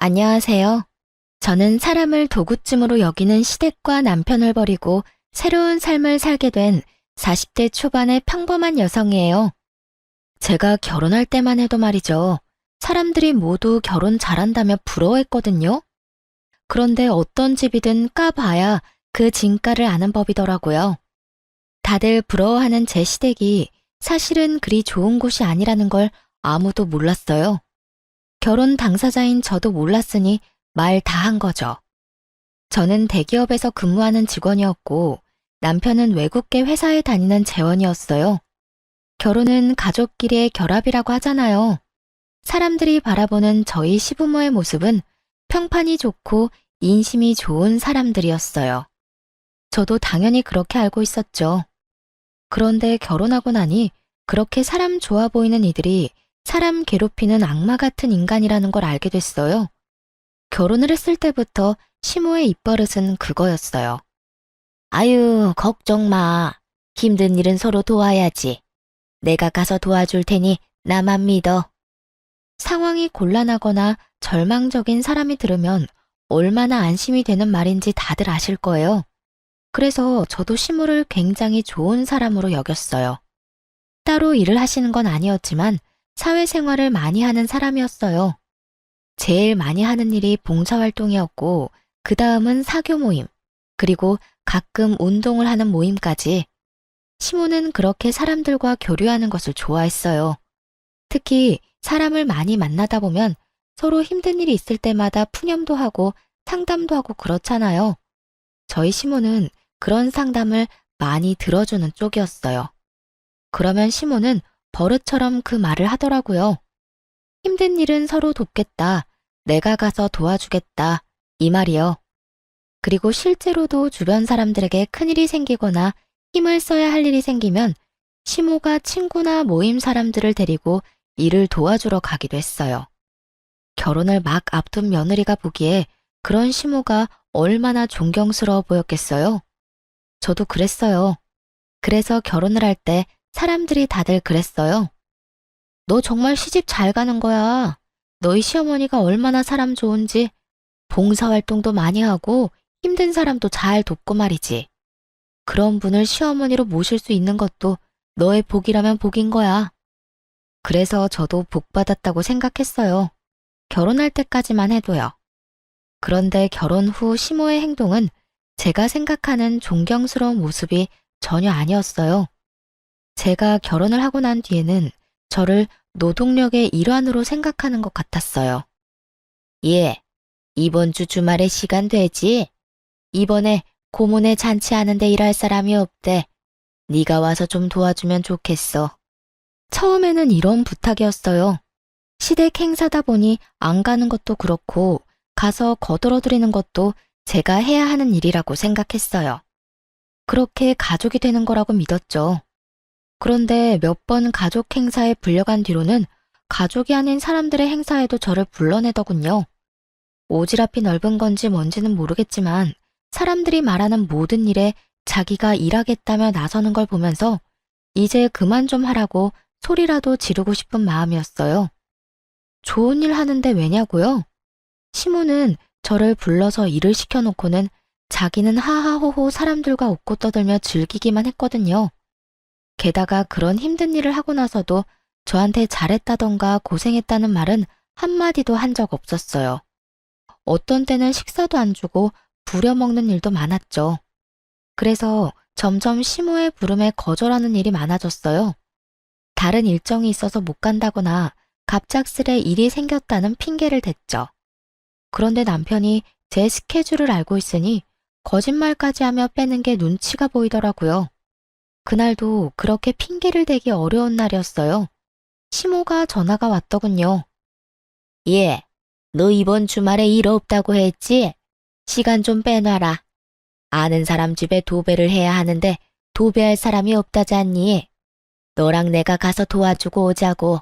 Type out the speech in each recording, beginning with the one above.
안녕하세요. 저는 사람을 도구쯤으로 여기는 시댁과 남편을 버리고 새로운 삶을 살게 된 40대 초반의 평범한 여성이에요. 제가 결혼할 때만 해도 말이죠. 사람들이 모두 결혼 잘한다며 부러워했거든요. 그런데 어떤 집이든 까봐야 그 진가를 아는 법이더라고요. 다들 부러워하는 제 시댁이 사실은 그리 좋은 곳이 아니라는 걸 아무도 몰랐어요. 결혼 당사자인 저도 몰랐으니 말 다 한 거죠. 저는 대기업에서 근무하는 직원이었고 남편은 외국계 회사에 다니는 재원이었어요. 결혼은 가족끼리의 결합이라고 하잖아요. 사람들이 바라보는 저희 시부모의 모습은 평판이 좋고 인심이 좋은 사람들이었어요. 저도 당연히 그렇게 알고 있었죠. 그런데 결혼하고 나니 그렇게 사람 좋아 보이는 이들이 사람 괴롭히는 악마 같은 인간이라는 걸 알게 됐어요. 결혼을 했을 때부터 시모의 입버릇은 그거였어요. 아유, 걱정 마. 힘든 일은 서로 도와야지. 내가 가서 도와줄 테니 나만 믿어. 상황이 곤란하거나 절망적인 사람이 들으면 얼마나 안심이 되는 말인지 다들 아실 거예요. 그래서 저도 시모를 굉장히 좋은 사람으로 여겼어요. 따로 일을 하시는 건 아니었지만 사회생활을 많이 하는 사람이었어요. 제일 많이 하는 일이 봉사활동이었고 그 다음은 사교 모임, 그리고 가끔 운동을 하는 모임까지. 시모는 그렇게 사람들과 교류하는 것을 좋아했어요. 특히 사람을 많이 만나다 보면 서로 힘든 일이 있을 때마다 푸념도 하고 상담도 하고 그렇잖아요. 저희 시모는 그런 상담을 많이 들어주는 쪽이었어요. 그러면 시모는 버릇처럼 그 말을 하더라고요. 힘든 일은 서로 돕겠다. 내가 가서 도와주겠다. 이 말이요. 그리고 실제로도 주변 사람들에게 큰일이 생기거나 힘을 써야 할 일이 생기면 시모가 친구나 모임 사람들을 데리고 일을 도와주러 가기도 했어요. 결혼을 막 앞둔 며느리가 보기에 그런 시모가 얼마나 존경스러워 보였겠어요? 저도 그랬어요. 그래서 결혼을 할 때 사람들이 다들 그랬어요. 너 정말 시집 잘 가는 거야. 너희 시어머니가 얼마나 사람 좋은지 봉사활동도 많이 하고 힘든 사람도 잘 돕고 말이지. 그런 분을 시어머니로 모실 수 있는 것도 너의 복이라면 복인 거야. 그래서 저도 복 받았다고 생각했어요. 결혼할 때까지만 해도요. 그런데 결혼 후 시모의 행동은 제가 생각하는 존경스러운 모습이 전혀 아니었어요. 제가 결혼을 하고 난 뒤에는 저를 노동력의 일환으로 생각하는 것 같았어요. 예, 이번 주 주말에 시간 되지? 이번에 고모네 잔치하는데 일할 사람이 없대. 네가 와서 좀 도와주면 좋겠어. 처음에는 이런 부탁이었어요. 시댁 행사다 보니 안 가는 것도 그렇고 가서 거들어드리는 것도 제가 해야 하는 일이라고 생각했어요. 그렇게 가족이 되는 거라고 믿었죠. 그런데 몇 번 가족 행사에 불려간 뒤로는 가족이 아닌 사람들의 행사에도 저를 불러내더군요. 오지랖이 넓은 건지 뭔지는 모르겠지만 사람들이 말하는 모든 일에 자기가 일하겠다며 나서는 걸 보면서 이제 그만 좀 하라고 소리라도 지르고 싶은 마음이었어요. 좋은 일 하는데 왜냐고요? 시모는 저를 불러서 일을 시켜놓고는 자기는 하하호호 사람들과 웃고 떠들며 즐기기만 했거든요. 게다가 그런 힘든 일을 하고 나서도 저한테 잘했다던가 고생했다는 말은 한마디도 한 적 없었어요. 어떤 때는 식사도 안 주고 부려먹는 일도 많았죠. 그래서 점점 시모의 부름에 거절하는 일이 많아졌어요. 다른 일정이 있어서 못 간다거나 갑작스레 일이 생겼다는 핑계를 댔죠. 그런데 남편이 제 스케줄을 알고 있으니 거짓말까지 하며 빼는 게 눈치가 보이더라고요. 그날도 그렇게 핑계를 대기 어려운 날이었어요. 시모가 전화가 왔더군요. 예, 너 이번 주말에 일 없다고 했지? 시간 좀 빼놔라. 아는 사람 집에 도배를 해야 하는데 도배할 사람이 없다잖니. 너랑 내가 가서 도와주고 오자고.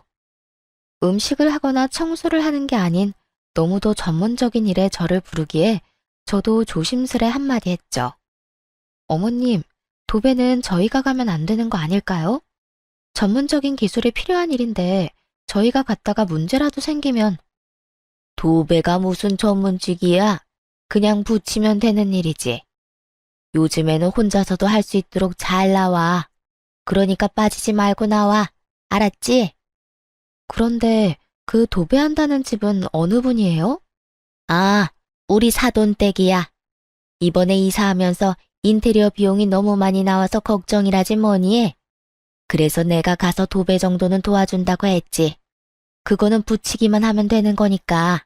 음식을 하거나 청소를 하는 게 아닌 너무도 전문적인 일에 저를 부르기에 저도 조심스레 한마디 했죠. 어머님, 도배는 저희가 가면 안 되는 거 아닐까요? 전문적인 기술이 필요한 일인데 저희가 갔다가 문제라도 생기면 도배가 무슨 전문직이야? 그냥 붙이면 되는 일이지. 요즘에는 혼자서도 할 수 있도록 잘 나와. 그러니까 빠지지 말고 나와. 알았지? 그런데 그 도배한다는 집은 어느 분이에요? 아, 우리 사돈댁이야. 이번에 이사하면서 인테리어 비용이 너무 많이 나와서 걱정이라지 뭐니. 그래서 내가 가서 도배 정도는 도와준다고 했지. 그거는 붙이기만 하면 되는 거니까.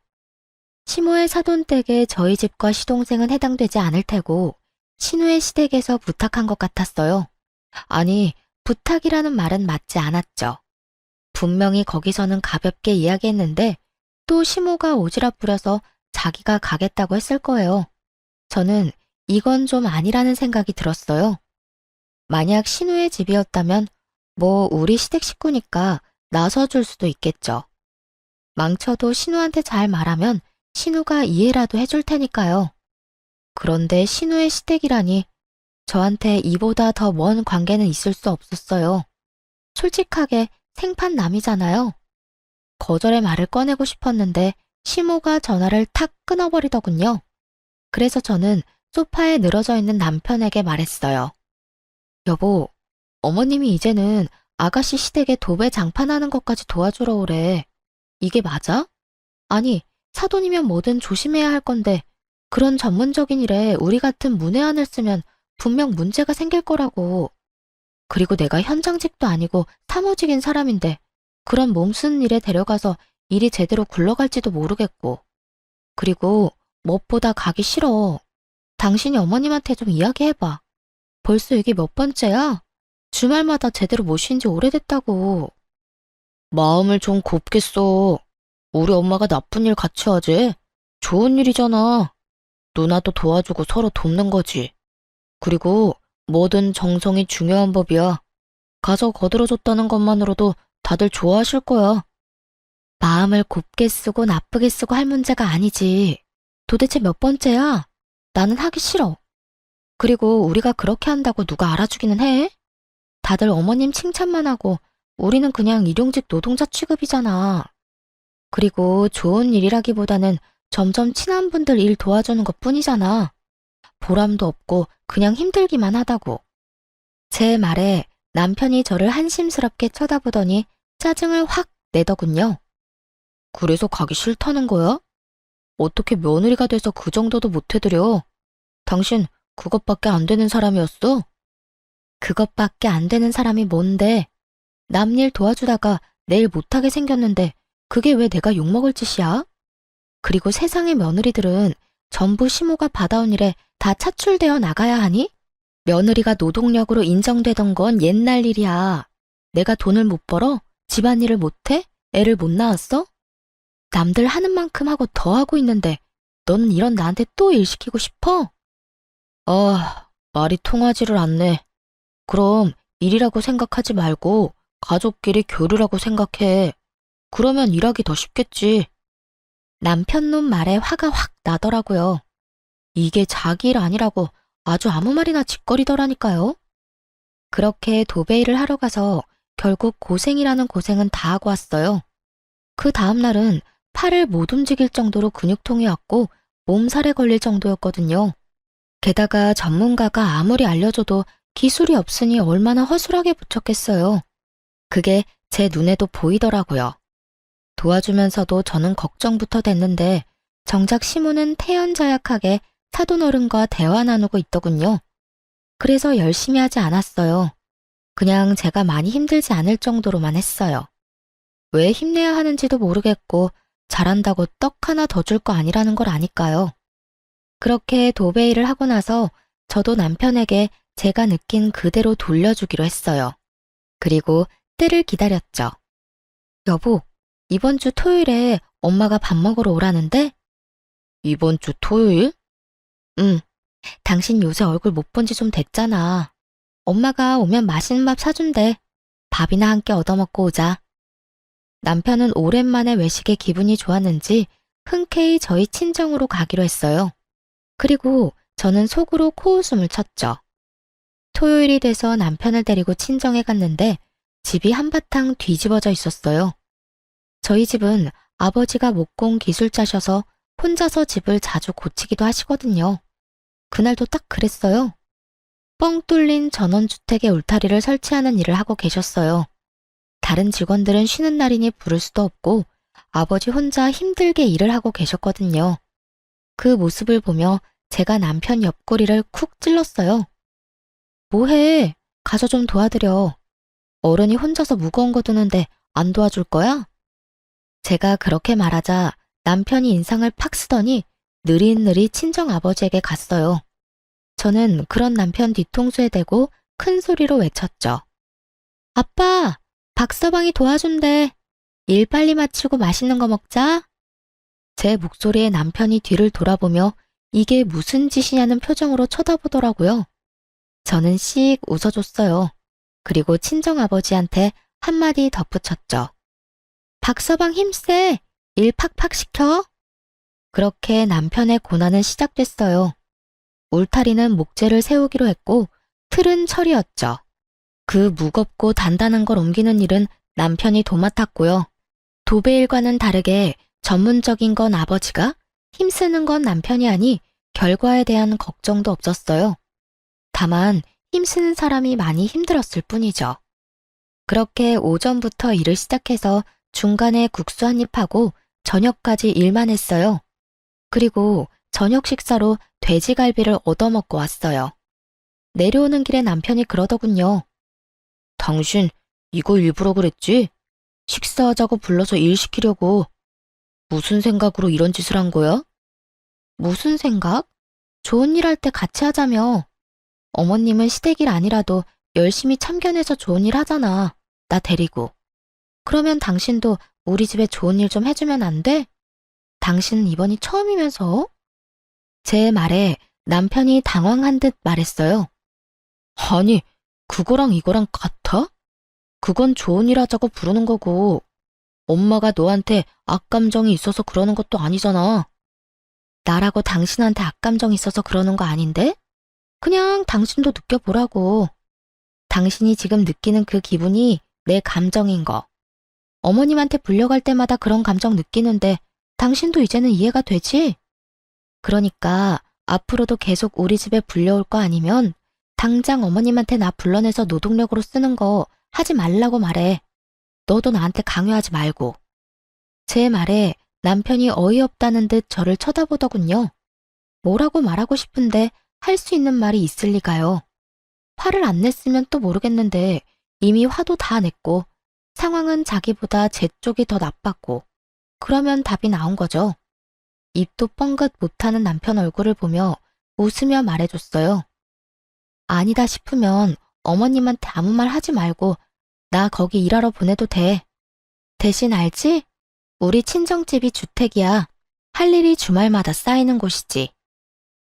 시모의 사돈댁에 저희 집과 시동생은 해당되지 않을 테고 신우의 시댁에서 부탁한 것 같았어요. 아니, 부탁이라는 말은 맞지 않았죠. 분명히 거기서는 가볍게 이야기했는데 또 시모가 오지랖 부려서 자기가 가겠다고 했을 거예요. 저는 이건 좀 아니라는 생각이 들었어요. 만약 신우의 집이었다면 뭐 우리 시댁 식구니까 나서줄 수도 있겠죠. 망쳐도 신우한테 잘 말하면 신우가 이해라도 해줄 테니까요. 그런데 신우의 시댁이라니 저한테 이보다 더 먼 관계는 있을 수 없었어요. 솔직하게 생판남이잖아요. 거절의 말을 꺼내고 싶었는데 시모가 전화를 탁 끊어버리더군요. 그래서 저는 소파에 늘어져 있는 남편에게 말했어요. 여보, 어머님이 이제는 아가씨 시댁에 도배 장판하는 것까지 도와주러 오래. 이게 맞아? 아니, 사돈이면 뭐든 조심해야 할 건데 그런 전문적인 일에 우리 같은 문외한을 쓰면 분명 문제가 생길 거라고. 그리고 내가 현장직도 아니고 사무직인 사람인데 그런 몸쓰는 일에 데려가서 일이 제대로 굴러갈지도 모르겠고. 그리고 무엇보다 가기 싫어. 당신이 어머님한테 좀 이야기해봐. 벌써 이게 몇 번째야? 주말마다 제대로 못 쉰 지 오래됐다고. 마음을 좀 곱게 써. 우리 엄마가 나쁜 일 같이 하지? 좋은 일이잖아. 누나도 도와주고 서로 돕는 거지. 그리고 뭐든 정성이 중요한 법이야. 가서 거들어줬다는 것만으로도 다들 좋아하실 거야. 마음을 곱게 쓰고 나쁘게 쓰고 할 문제가 아니지. 도대체 몇 번째야? 나는 하기 싫어. 그리고 우리가 그렇게 한다고 누가 알아주기는 해? 다들 어머님 칭찬만 하고 우리는 그냥 일용직 노동자 취급이잖아. 그리고 좋은 일이라기보다는 점점 친한 분들 일 도와주는 것 뿐이잖아. 보람도 없고 그냥 힘들기만 하다고. 제 말에 남편이 저를 한심스럽게 쳐다보더니 짜증을 확 내더군요. 그래서 가기 싫다는 거야? 어떻게 며느리가 돼서 그 정도도 못 해드려? 당신 그것밖에 안 되는 사람이었어? 그것밖에 안 되는 사람이 뭔데? 남 일 도와주다가 내일 못하게 생겼는데 그게 왜 내가 욕먹을 짓이야? 그리고 세상의 며느리들은 전부 시모가 받아온 일에 다 차출되어 나가야 하니? 며느리가 노동력으로 인정되던 건 옛날 일이야. 내가 돈을 못 벌어? 집안일을 못해? 애를 못 낳았어? 남들 하는 만큼 하고 더 하고 있는데 너는 이런 나한테 또 일 시키고 싶어? 말이 통하지를 않네. 그럼 일이라고 생각하지 말고 가족끼리 교류라고 생각해. 그러면 일하기 더 쉽겠지. 남편놈 말에 화가 확 나더라고요. 이게 자기 일 아니라고 아주 아무 말이나 짓거리더라니까요. 그렇게 도배일을 하러 가서 결국 고생이라는 고생은 다 하고 왔어요. 그 다음날은 팔을 못 움직일 정도로 근육통이 왔고 몸살에 걸릴 정도였거든요. 게다가 전문가가 아무리 알려줘도 기술이 없으니 얼마나 허술하게 부쳤겠어요. 그게 제 눈에도 보이더라고요. 도와주면서도 저는 걱정부터 됐는데 정작 시모는 태연자약하게 사돈어른과 대화 나누고 있더군요. 그래서 열심히 하지 않았어요. 그냥 제가 많이 힘들지 않을 정도로만 했어요. 왜 힘내야 하는지도 모르겠고 잘한다고 떡 하나 더 줄 거 아니라는 걸 아니까요. 그렇게 도배일을 하고 나서 저도 남편에게 제가 느낀 그대로 돌려주기로 했어요. 그리고 때를 기다렸죠. 여보, 이번 주 토요일에 엄마가 밥 먹으러 오라는데? 이번 주 토요일? 응, 당신 요새 얼굴 못 본지 좀 됐잖아. 엄마가 오면 맛있는 밥 사준대. 밥이나 함께 얻어먹고 오자. 남편은 오랜만에 외식에 기분이 좋았는지 흔쾌히 저희 친정으로 가기로 했어요. 그리고 저는 속으로 코웃음을 쳤죠. 토요일이 돼서 남편을 데리고 친정에 갔는데 집이 한바탕 뒤집어져 있었어요. 저희 집은 아버지가 목공 기술자셔서 혼자서 집을 자주 고치기도 하시거든요. 그날도 딱 그랬어요. 뻥 뚫린 전원주택의 울타리를 설치하는 일을 하고 계셨어요. 다른 직원들은 쉬는 날이니 부를 수도 없고 아버지 혼자 힘들게 일을 하고 계셨거든요. 그 모습을 보며 제가 남편 옆구리를 쿡 찔렀어요. 뭐해? 가서 좀 도와드려. 어른이 혼자서 무거운 거 드는데 안 도와줄 거야? 제가 그렇게 말하자 남편이 인상을 팍 쓰더니 느릿느릿 친정아버지에게 갔어요. 저는 그런 남편 뒤통수에 대고 큰 소리로 외쳤죠. 아빠, 박서방이 도와준대. 일 빨리 마치고 맛있는 거 먹자. 제 목소리에 남편이 뒤를 돌아보며 이게 무슨 짓이냐는 표정으로 쳐다보더라고요. 저는 씩 웃어줬어요. 그리고 친정아버지한테 한마디 덧붙였죠. 박서방 힘세. 일 팍팍 시켜. 그렇게 남편의 고난은 시작됐어요. 울타리는 목재를 세우기로 했고 틀은 철이었죠. 그 무겁고 단단한 걸 옮기는 일은 남편이 도맡았고요. 도배 일과는 다르게 전문적인 건 아버지가, 힘쓰는 건 남편이 하니 결과에 대한 걱정도 없었어요. 다만 힘쓰는 사람이 많이 힘들었을 뿐이죠. 그렇게 오전부터 일을 시작해서 중간에 국수 한 입 하고 저녁까지 일만 했어요. 그리고 저녁 식사로 돼지갈비를 얻어먹고 왔어요. 내려오는 길에 남편이 그러더군요. 당신 이거 일부러 그랬지? 식사하자고 불러서 일 시키려고. 무슨 생각으로 이런 짓을 한 거야? 무슨 생각? 좋은 일 할 때 같이 하자며. 어머님은 시댁일 아니라도 열심히 참견해서 좋은 일 하잖아. 나 데리고. 그러면 당신도 우리 집에 좋은 일 좀 해주면 안 돼? 당신은 이번이 처음이면서? 제 말에 남편이 당황한 듯 말했어요. 아니, 그거랑 이거랑 같아? 그건 좋은 일 하자고 부르는 거고, 엄마가 너한테 악감정이 있어서 그러는 것도 아니잖아. 나라고 당신한테 악감정 있어서 그러는 거 아닌데? 그냥 당신도 느껴보라고. 당신이 지금 느끼는 그 기분이 내 감정인 거. 어머님한테 불려갈 때마다 그런 감정 느끼는데 당신도 이제는 이해가 되지? 그러니까 앞으로도 계속 우리 집에 불려올 거 아니면 당장 어머님한테 나 불러내서 노동력으로 쓰는 거 하지 말라고 말해. 너도 나한테 강요하지 말고. 제 말에 남편이 어이없다는 듯 저를 쳐다보더군요. 뭐라고 말하고 싶은데 할 수 있는 말이 있을 리가요. 화를 안 냈으면 또 모르겠는데 이미 화도 다 냈고 상황은 자기보다 제 쪽이 더 나빴고 그러면 답이 나온 거죠. 입도 뻥긋 못하는 남편 얼굴을 보며 웃으며 말해줬어요. 아니다 싶으면 어머님한테 아무 말 하지 말고 나 거기 일하러 보내도 돼. 대신 알지? 우리 친정집이 주택이야. 할 일이 주말마다 쌓이는 곳이지.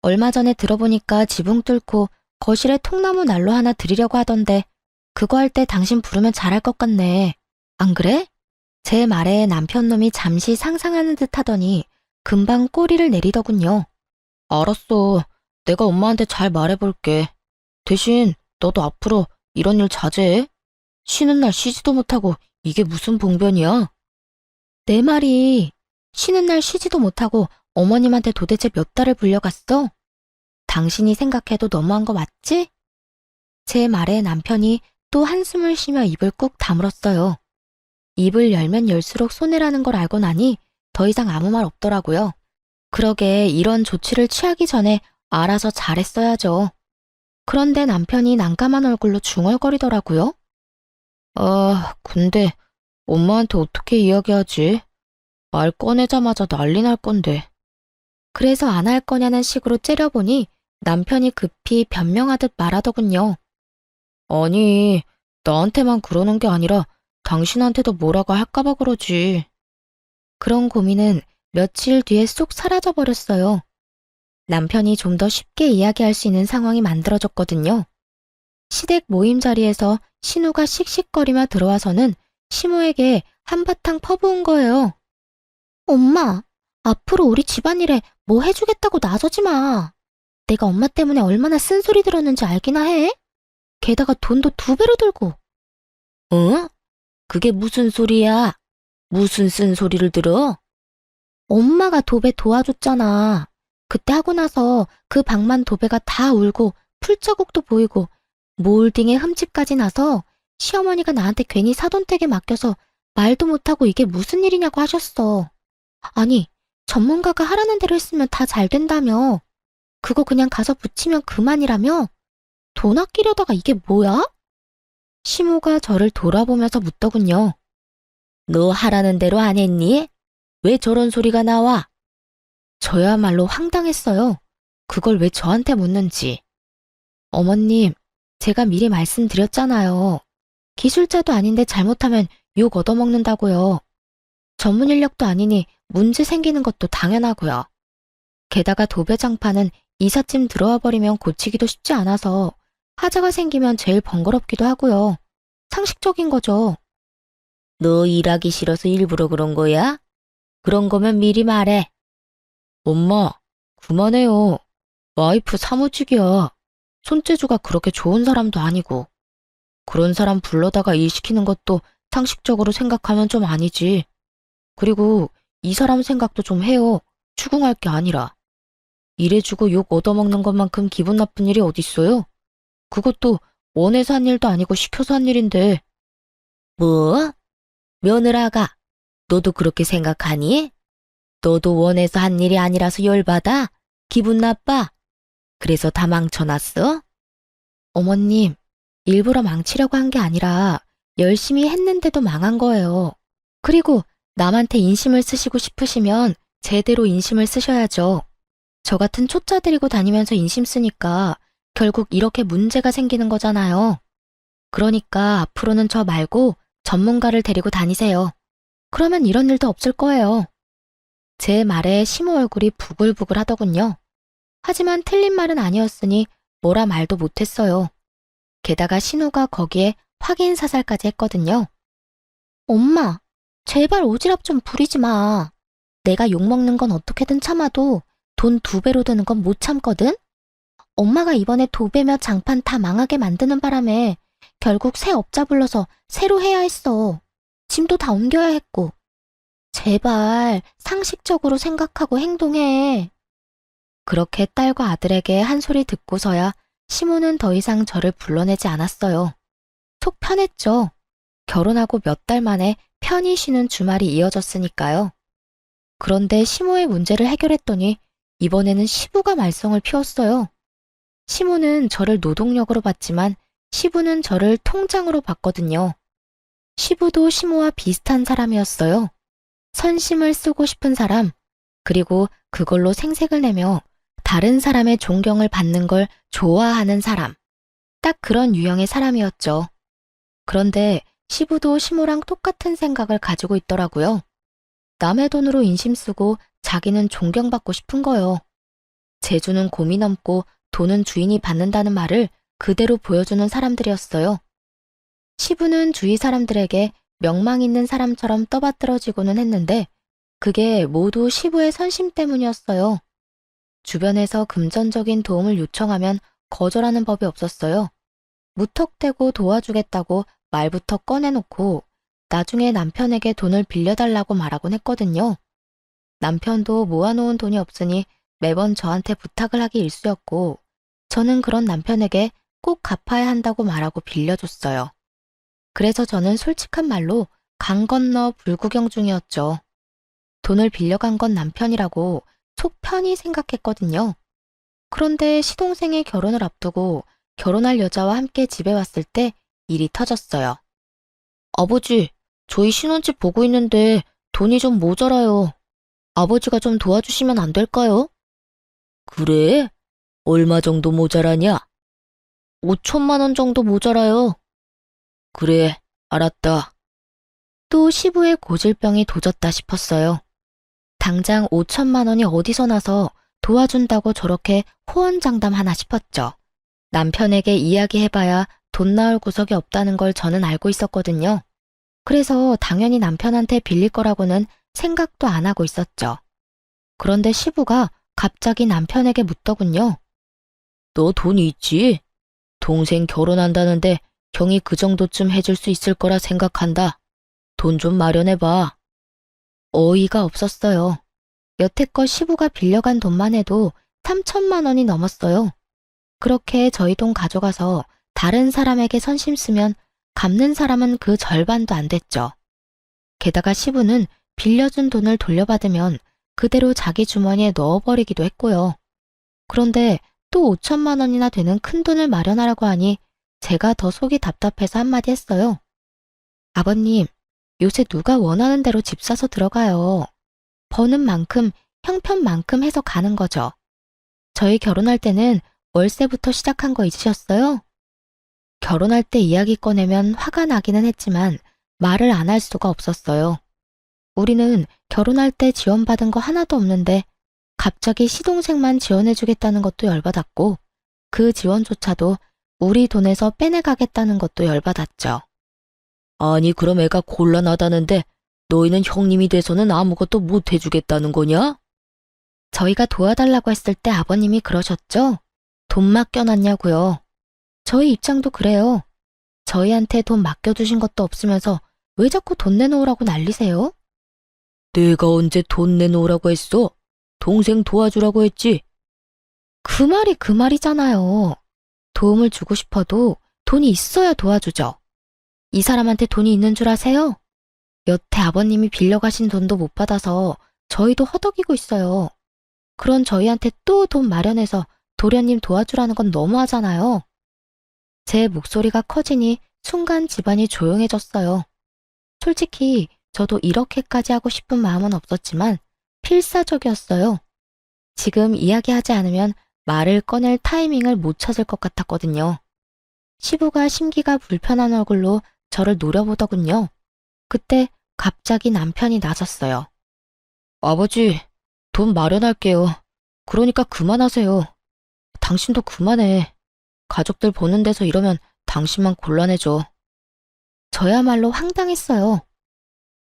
얼마 전에 들어보니까 지붕 뚫고 거실에 통나무 난로 하나 드리려고 하던데 그거 할 때 당신 부르면 잘할 것 같네. 안 그래? 제 말에 남편놈이 잠시 상상하는 듯 하더니 금방 꼬리를 내리더군요. 알았어. 내가 엄마한테 잘 말해볼게. 대신 너도 앞으로 이런 일 자제해. 쉬는 날 쉬지도 못하고 이게 무슨 봉변이야? 내 말이 쉬는 날 쉬지도 못하고 어머님한테 도대체 몇 달을 불려갔어? 당신이 생각해도 너무한 거 맞지? 제 말에 남편이 또 한숨을 쉬며 입을 꾹 다물었어요. 입을 열면 열수록 손해라는 걸 알고 나니 더 이상 아무 말 없더라고요. 그러게 이런 조치를 취하기 전에 알아서 잘했어야죠. 그런데 남편이 난감한 얼굴로 중얼거리더라고요. 아, 근데 엄마한테 어떻게 이야기하지? 말 꺼내자마자 난리 날 건데. 그래서 안 할 거냐는 식으로 째려보니 남편이 급히 변명하듯 말하더군요. 아니, 나한테만 그러는 게 아니라 당신한테도 뭐라고 할까봐 그러지. 그런 고민은 며칠 뒤에 쏙 사라져버렸어요. 남편이 좀 더 쉽게 이야기할 수 있는 상황이 만들어졌거든요. 시댁 모임 자리에서 신우가 씩씩거리며 들어와서는 시모에게 한바탕 퍼부은 거예요. 엄마, 앞으로 우리 집안일에 뭐 해주겠다고 나서지 마. 내가 엄마 때문에 얼마나 쓴소리 들었는지 알기나 해? 게다가 돈도 2배로 들고. 응? 그게 무슨 소리야? 무슨 쓴소리를 들어? 엄마가 도배 도와줬잖아. 그때 하고 나서 그 방만 도배가 다 울고 풀자국도 보이고 몰딩에 흠집까지 나서 시어머니가 나한테 괜히 사돈댁에 맡겨서 말도 못하고 이게 무슨 일이냐고 하셨어. 아니, 전문가가 하라는 대로 했으면 다 잘 된다며. 그거 그냥 가서 붙이면 그만이라며? 돈 아끼려다가 이게 뭐야? 시모가 저를 돌아보면서 묻더군요. 너 하라는 대로 안 했니? 왜 저런 소리가 나와? 저야말로 황당했어요. 그걸 왜 저한테 묻는지. 어머님, 제가 미리 말씀드렸잖아요. 기술자도 아닌데 잘못하면 욕 얻어먹는다고요. 전문 인력도 아니니 문제 생기는 것도 당연하고요. 게다가 도배장판은 이삿짐 들어와 버리면 고치기도 쉽지 않아서 하자가 생기면 제일 번거롭기도 하고요. 상식적인 거죠. 너 일하기 싫어서 일부러 그런 거야? 그런 거면 미리 말해. 엄마, 그만해요. 와이프 사무직이야. 손재주가 그렇게 좋은 사람도 아니고. 그런 사람 불러다가 일 시키는 것도 상식적으로 생각하면 좀 아니지. 그리고 이 사람 생각도 좀 해요. 추궁할 게 아니라. 일해주고 욕 얻어먹는 것만큼 기분 나쁜 일이 어딨어요? 그것도 원해서 한 일도 아니고 시켜서 한 일인데. 뭐? 며느라가, 너도 그렇게 생각하니? 너도 원해서 한 일이 아니라서 열받아? 기분 나빠? 그래서 다 망쳐놨어? 어머님, 일부러 망치려고 한 게 아니라 열심히 했는데도 망한 거예요. 그리고 남한테 인심을 쓰시고 싶으시면 제대로 인심을 쓰셔야죠. 저 같은 초짜 데리고 다니면서 인심 쓰니까 결국 이렇게 문제가 생기는 거잖아요. 그러니까 앞으로는 저 말고 전문가를 데리고 다니세요. 그러면 이런 일도 없을 거예요. 제 말에 시모 얼굴이 부글부글 하더군요. 하지만 틀린 말은 아니었으니 뭐라 말도 못했어요. 게다가 신우가 거기에 확인 사살까지 했거든요. 엄마, 제발 오지랖 좀 부리지 마. 내가 욕먹는 건 어떻게든 참아도 돈 2배로 드는 건 못 참거든? 엄마가 이번에 도배며 장판 다 망하게 만드는 바람에 결국 새 업자 불러서 새로 해야 했어. 짐도 다 옮겨야 했고. 제발 상식적으로 생각하고 행동해. 그렇게 딸과 아들에게 한 소리 듣고서야 시모는 더 이상 저를 불러내지 않았어요. 속 편했죠. 결혼하고 몇 달 만에 편히 쉬는 주말이 이어졌으니까요. 그런데 시모의 문제를 해결했더니 이번에는 시부가 말썽을 피웠어요. 시모는 저를 노동력으로 봤지만 시부는 저를 통장으로 봤거든요. 시부도 시모와 비슷한 사람이었어요. 선심을 쓰고 싶은 사람, 그리고 그걸로 생색을 내며 다른 사람의 존경을 받는 걸 좋아하는 사람. 딱 그런 유형의 사람이었죠. 그런데 시부도 시모랑 똑같은 생각을 가지고 있더라고요. 남의 돈으로 인심 쓰고 자기는 존경받고 싶은 거요. 재주는 곰이 넘고 돈은 주인이 받는다는 말을 그대로 보여주는 사람들이었어요. 시부는 주위 사람들에게 명망 있는 사람처럼 떠받들어지고는 했는데 그게 모두 시부의 선심 때문이었어요. 주변에서 금전적인 도움을 요청하면 거절하는 법이 없었어요. 무턱대고 도와주겠다고 말부터 꺼내놓고 나중에 남편에게 돈을 빌려달라고 말하곤 했거든요. 남편도 모아놓은 돈이 없으니 매번 저한테 부탁을 하기 일쑤였고 저는 그런 남편에게 꼭 갚아야 한다고 말하고 빌려줬어요. 그래서 저는 솔직한 말로 강 건너 불구경 중이었죠. 돈을 빌려간 건 남편이라고 속 편히 생각했거든요. 그런데 시동생의 결혼을 앞두고 결혼할 여자와 함께 집에 왔을 때 일이 터졌어요. 아버지, 저희 신혼집 보고 있는데 돈이 좀 모자라요. 아버지가 좀 도와주시면 안 될까요? 그래? 얼마 정도 모자라냐? 5천만 원 정도 모자라요. 그래, 알았다. 또 시부의 고질병이 도졌다 싶었어요. 당장 5천만 원이 어디서 나서 도와준다고 저렇게 호언장담하나 싶었죠. 남편에게 이야기해봐야 돈 나올 구석이 없다는 걸 저는 알고 있었거든요. 그래서 당연히 남편한테 빌릴 거라고는 생각도 안 하고 있었죠. 그런데 시부가 갑자기 남편에게 묻더군요. 너 돈이 있지? 동생 결혼한다는데 형이 그 정도쯤 해줄 수 있을 거라 생각한다. 돈 좀 마련해봐. 어이가 없었어요. 여태껏 시부가 빌려간 돈만 해도 3천만 원이 넘었어요. 그렇게 저희 돈 가져가서 다른 사람에게 선심 쓰면 갚는 사람은 그 절반도 안 됐죠. 게다가 시부는 빌려준 돈을 돌려받으면 그대로 자기 주머니에 넣어버리기도 했고요. 그런데 또 5천만 원이나 되는 큰 돈을 마련하라고 하니 제가 더 속이 답답해서 한마디 했어요. 아버님, 요새 누가 원하는 대로 집 사서 들어가요. 버는 만큼 형편만큼 해서 가는 거죠. 저희 결혼할 때는 월세부터 시작한 거 잊으셨어요? 결혼할 때 이야기 꺼내면 화가 나기는 했지만 말을 안 할 수가 없었어요. 우리는 결혼할 때 지원받은 거 하나도 없는데 갑자기 시동생만 지원해주겠다는 것도 열받았고 그 지원조차도 우리 돈에서 빼내가겠다는 것도 열받았죠. 아니 그럼 애가 곤란하다는데 너희는 형님이 돼서는 아무것도 못 해주겠다는 거냐? 저희가 도와달라고 했을 때 아버님이 그러셨죠? 돈 맡겨놨냐고요. 저희 입장도 그래요. 저희한테 돈 맡겨주신 것도 없으면서 왜 자꾸 돈 내놓으라고 난리세요? 내가 언제 돈 내놓으라고 했어? 동생 도와주라고 했지. 그 말이 그 말이잖아요. 도움을 주고 싶어도 돈이 있어야 도와주죠. 이 사람한테 돈이 있는 줄 아세요? 여태 아버님이 빌려가신 돈도 못 받아서 저희도 허덕이고 있어요. 그런 저희한테 또 돈 마련해서 도련님 도와주라는 건 너무하잖아요. 제 목소리가 커지니 순간 집안이 조용해졌어요. 솔직히 저도 이렇게까지 하고 싶은 마음은 없었지만 필사적이었어요. 지금 이야기하지 않으면 말을 꺼낼 타이밍을 못 찾을 것 같았거든요. 시부가 심기가 불편한 얼굴로 저를 노려보더군요. 그때 갑자기 남편이 나섰어요. 아버지, 돈 마련할게요. 그러니까 그만하세요. 당신도 그만해. 가족들 보는 데서 이러면 당신만 곤란해져. 저야말로 황당했어요.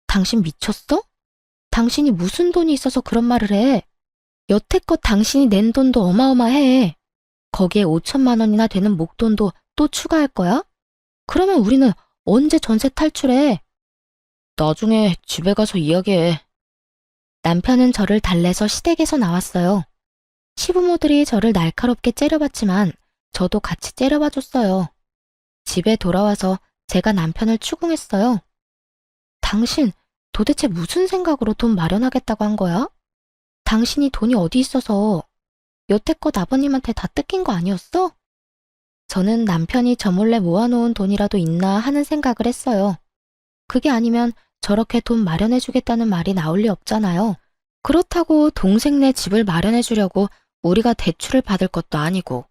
당신 미쳤어? 당신이 무슨 돈이 있어서 그런 말을 해? 여태껏 당신이 낸 돈도 어마어마해. 거기에 5천만 원이나 되는 목돈도 또 추가할 거야? 그러면 우리는 언제 전세 탈출해? 나중에 집에 가서 이야기해. 남편은 저를 달래서 시댁에서 나왔어요. 시부모들이 저를 날카롭게 째려봤지만 저도 같이 째려봐줬어요. 집에 돌아와서 제가 남편을 추궁했어요. 당신 도대체 무슨 생각으로 돈 마련하겠다고 한 거야? 당신이 돈이 어디 있어서 여태껏 아버님한테 다 뜯긴 거 아니었어? 저는 남편이 저 몰래 모아놓은 돈이라도 있나 하는 생각을 했어요. 그게 아니면 저렇게 돈 마련해주겠다는 말이 나올 리 없잖아요. 그렇다고 동생네 집을 마련해주려고 우리가 대출을 받을 것도 아니고.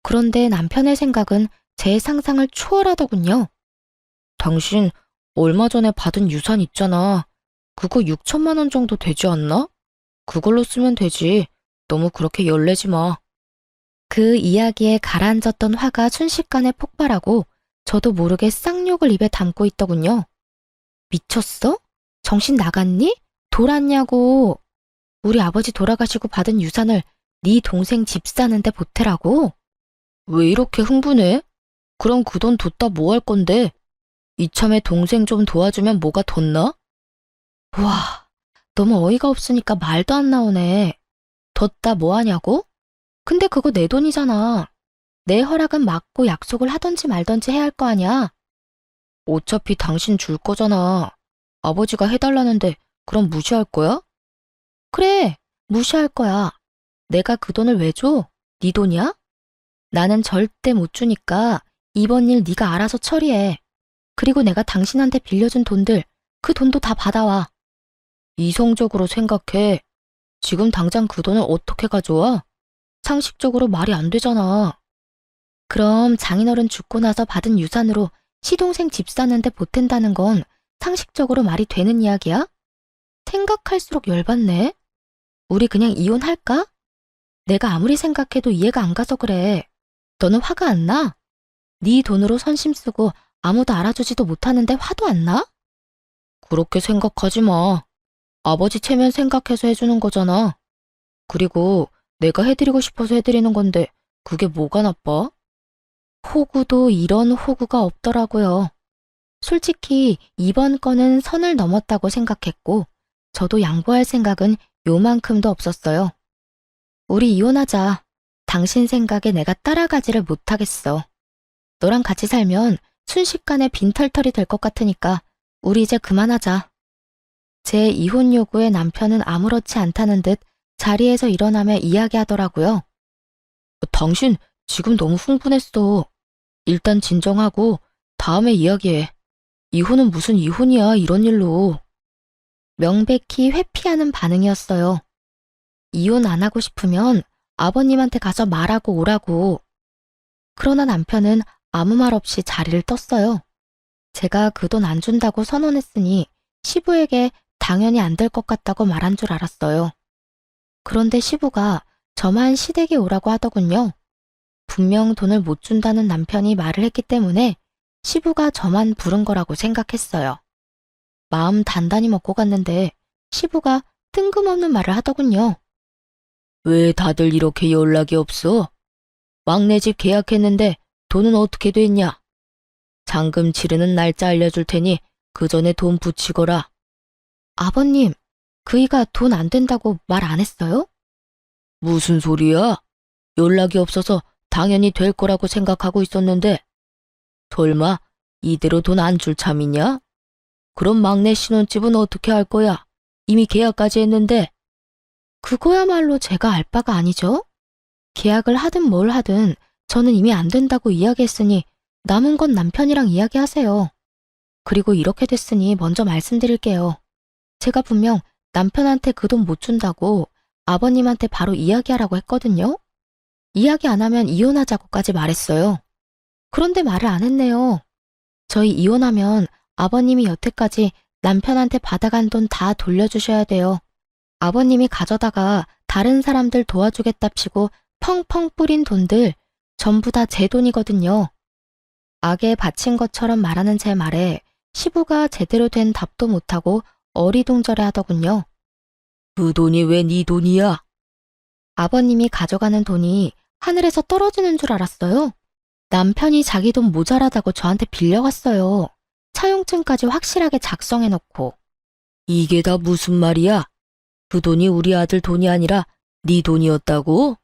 그런데 남편의 생각은 제 상상을 초월하더군요. 당신 얼마 전에 받은 유산 있잖아. 그거 6천만 원 정도 되지 않나? 그걸로 쓰면 되지. 너무 그렇게 열내지 마. 그 이야기에 가라앉았던 화가 순식간에 폭발하고 저도 모르게 쌍욕을 입에 담고 있더군요. 미쳤어? 정신 나갔니? 돌았냐고. 우리 아버지 돌아가시고 받은 유산을 네 동생 집 사는데 보태라고? 왜 이렇게 흥분해? 그럼 그 돈 뒀다 뭐 할 건데? 이참에 동생 좀 도와주면 뭐가 덧나? 와, 너무 어이가 없으니까 말도 안 나오네. 뒀다 뭐 하냐고? 근데 그거 내 돈이잖아. 내 허락은 맞고 약속을 하던지 말던지 해야 할 거 아니야. 어차피 당신 줄 거잖아. 아버지가 해달라는데 그럼 무시할 거야? 그래, 무시할 거야. 내가 그 돈을 왜 줘? 네 돈이야? 나는 절대 못 주니까 이번 일 네가 알아서 처리해. 그리고 내가 당신한테 빌려준 돈들, 그 돈도 다 받아와. 이성적으로 생각해. 지금 당장 그 돈을 어떻게 가져와? 상식적으로 말이 안 되잖아. 그럼 장인어른 죽고 나서 받은 유산으로 시동생 집 사는데 보탠다는 건 상식적으로 말이 되는 이야기야? 생각할수록 열받네. 우리 그냥 이혼할까? 내가 아무리 생각해도 이해가 안 가서 그래. 너는 화가 안 나? 네 돈으로 선심 쓰고 아무도 알아주지도 못하는데 화도 안 나? 그렇게 생각하지 마. 아버지 체면 생각해서 해주는 거잖아. 그리고 내가 해드리고 싶어서 해드리는 건데 그게 뭐가 나빠? 호구도 이런 호구가 없더라고요. 솔직히 이번 건은 선을 넘었다고 생각했고 저도 양보할 생각은 요만큼도 없었어요. 우리 이혼하자. 당신 생각에 내가 따라가지를 못하겠어. 너랑 같이 살면 순식간에 빈털털이 될 것 같으니까 우리 이제 그만하자. 제 이혼 요구에 남편은 아무렇지 않다는 듯 자리에서 일어나며 이야기하더라고요. 당신 지금 너무 흥분했어. 일단 진정하고 다음에 이야기해. 이혼은 무슨 이혼이야, 이런 일로. 명백히 회피하는 반응이었어요. 이혼 안 하고 싶으면 아버님한테 가서 말하고 오라고. 그러나 남편은 아무 말 없이 자리를 떴어요. 제가 그 돈 안 준다고 선언했으니 시부에게 당연히 안 될 것 같다고 말한 줄 알았어요. 그런데 시부가 저만 시댁에 오라고 하더군요. 분명 돈을 못 준다는 남편이 말을 했기 때문에 시부가 저만 부른 거라고 생각했어요. 마음 단단히 먹고 갔는데 시부가 뜬금없는 말을 하더군요. 왜 다들 이렇게 연락이 없어? 막내 집 계약했는데 돈은 어떻게 됐냐? 잔금 치르는 날짜 알려줄 테니 그 전에 돈 붙이거라. 아버님, 그이가 돈 안 된다고 말 안 했어요? 무슨 소리야? 연락이 없어서 당연히 될 거라고 생각하고 있었는데 설마 이대로 돈 안 줄 참이냐? 그럼 막내 신혼집은 어떻게 할 거야? 이미 계약까지 했는데. 그거야말로 제가 알 바가 아니죠? 계약을 하든 뭘 하든 저는 이미 안 된다고 이야기했으니 남은 건 남편이랑 이야기하세요. 그리고 이렇게 됐으니 먼저 말씀드릴게요. 제가 분명 남편한테 그 돈 못 준다고 아버님한테 바로 이야기하라고 했거든요. 이야기 안 하면 이혼하자고까지 말했어요. 그런데 말을 안 했네요. 저희 이혼하면 아버님이 여태까지 남편한테 받아간 돈 다 돌려주셔야 돼요. 아버님이 가져다가 다른 사람들 도와주겠답시고 펑펑 뿌린 돈들 전부 다 제 돈이거든요. 악에 바친 것처럼 말하는 제 말에 시부가 제대로 된 답도 못하고 어리둥절해 하더군요. 그 돈이 왜 네 돈이야? 아버님이 가져가는 돈이 하늘에서 떨어지는 줄 알았어요. 남편이 자기 돈 모자라다고 저한테 빌려갔어요. 차용증까지 확실하게 작성해놓고. 이게 다 무슨 말이야? 그 돈이 우리 아들 돈이 아니라 네 돈이었다고?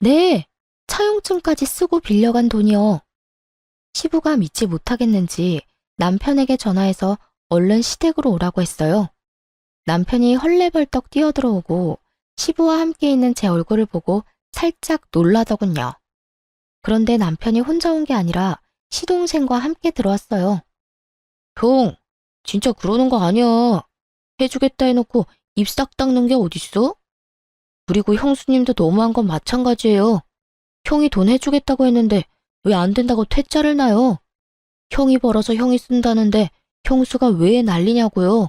네, 차용증까지 쓰고 빌려간 돈이요. 시부가 믿지 못하겠는지 남편에게 전화해서 얼른 시댁으로 오라고 했어요. 남편이 헐레벌떡 뛰어들어오고 시부와 함께 있는 제 얼굴을 보고 살짝 놀라더군요. 그런데 남편이 혼자 온 게 아니라 시동생과 함께 들어왔어요. 형, 진짜 그러는 거 아니야. 해주겠다 해놓고 입 싹 닦는 게 어딨어? 그리고 형수님도 너무한 건 마찬가지예요. 형이 돈 해주겠다고 했는데 왜 안 된다고 퇴짜를 놔요? 형이 벌어서 형이 쓴다는데 형수가 왜 난리냐고요?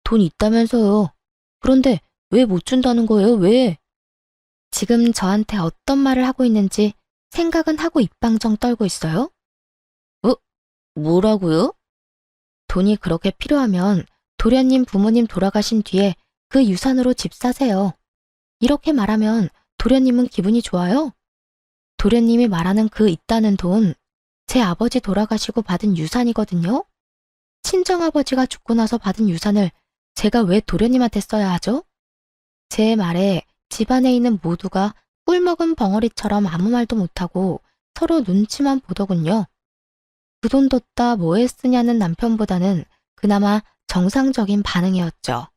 돈 있다면서요. 그런데 왜 못 준다는 거예요? 왜? 지금 저한테 어떤 말을 하고 있는지 생각은 하고 입방정 떨고 있어요? 뭐라고요? 돈이 그렇게 필요하면 도련님 부모님 돌아가신 뒤에 그 유산으로 집 사세요. 이렇게 말하면 도련님은 기분이 좋아요? 도련님이 말하는 그 있다는 돈, 제 아버지 돌아가시고 받은 유산이거든요? 친정아버지가 죽고 나서 받은 유산을 제가 왜 도련님한테 써야 하죠? 제 말에 집안에 있는 모두가 꿀먹은 벙어리처럼 아무 말도 못하고 서로 눈치만 보더군요. 그 돈 뒀다 뭐에 쓰냐는 남편보다는 그나마 정상적인 반응이었죠.